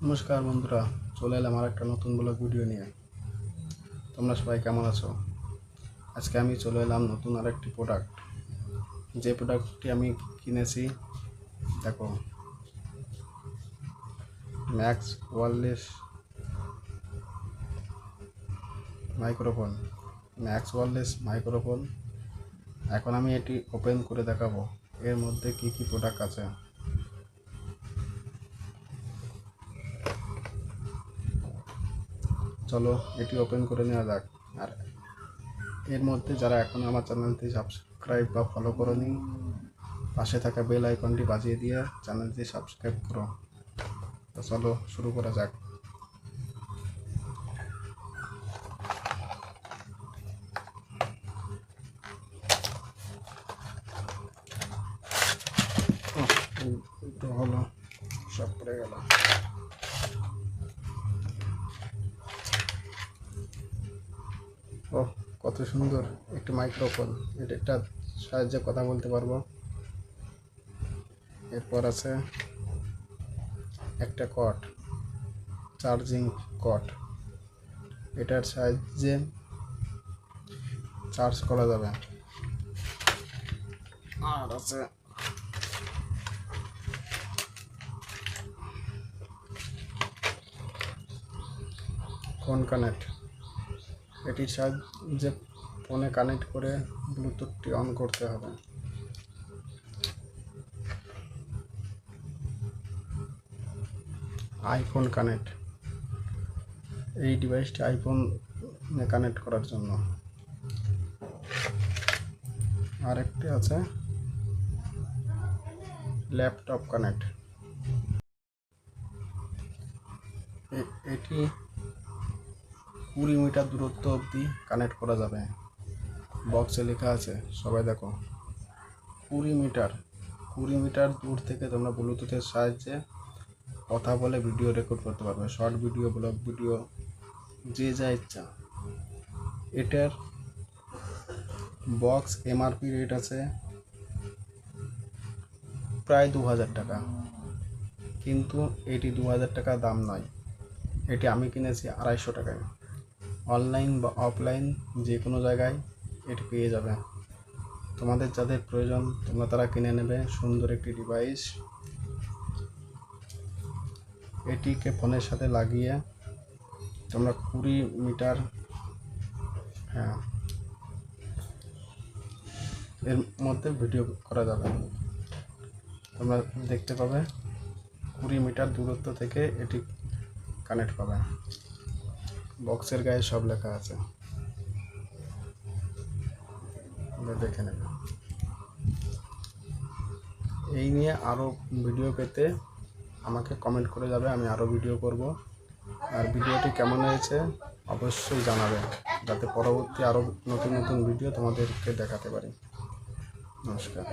নমস্কার বন্ধুরা, চলে এলাম আর একটা নতুন ব্লগ ভিডিও নিয়ে। তোমরা সবাই কেমন আছো? আজকে আমি চলে এলাম নতুন আরেকটি প্রোডাক্ট। যে প্রোডাক্টটি আমি কিনেছি, দেখো, max wireless microphone. Max wireless microphone. এখন আমি এটি ওপেন করে দেখাবো এর মধ্যে কি কি প্রোডাক্ট আছে। চলো এটি ওপেন করে নেওয়া যাক। আর এর মধ্যে যারা এখন আমার চ্যানেলটি সাবস্ক্রাইব বা ফলো করোনি, পাশে থাকা বেল আইকনটি বাজিয়ে দিয়ে চ্যানেলটি সাবস্ক্রাইব করো। তো চলো শুরু করা যাক। তো হলো, সব পড়ে গেল। ও, কত সুন্দর একটি মাইক্রোফোন। এটা সাহায্যে কথা বলতে পারবো। এরপর আছে একটা কট, চার্জিং কট। এটার সাহায্যে চার্জ করা যাবে। আর আছে ফোন কানেক্ট। এটির সাহায্যে ফোনে কানেক্ট করে ব্লুটুথটি অন করতে হবে। IPhone connect. এই ডিভাইসটি আইফোনে কানেক্ট করার জন্য। আরেকটি আছে ল্যাপটপ কানেক্ট। এটি 20 মিটার দূরত্ব অবধি কানেক্ট করা যাবে। বক্সে লেখা আছে, সবাই দেখো, 20 মিটার দূর থেকে তোমরা ব্লুটুথের সাহায্যে কথা বলে ভিডিও রেকর্ড করতে পারবে। শর্ট ভিডিও, ব্লগ ভিডিও, যে যা ইচ্ছা। এটার বক্স এমআরপি রেট আছে প্রায় 2000 টাকা, কিন্তু এটি 2000 টাকা দাম নয়। এটি আমি কিনেছি 250 টাকায়। অনলাইন বা অফলাইন যে কোনো জায়গায় এটি পেয়ে যাবে। তোমাদের যাদের প্রয়োজন তোমরা তারা কিনে নেবে। সুন্দর একটি ডিভাইস। এটিকে ফোনের সাথে লাগিয়ে তোমরা 20 মিটার, হ্যাঁ, এর মধ্যে ভিডিও করা যাবে। তোমরা দেখতে পাবে 20 মিটার দূরত্ব থেকে এটি কানেক্ট পাবে। বক্সের গায়ে সব লেখা আছে, দেখে নেবে। এই নিয়ে আরও ভিডিও পেতে আমাকে কমেন্ট করে যাবে, আমি আরও ভিডিও করব। আর ভিডিওটি কেমন হয়েছে অবশ্যই জানাবে, যাতে পরবর্তী আরও নতুন নতুন ভিডিও তোমাদেরকে দেখাতে পারি। নমস্কার।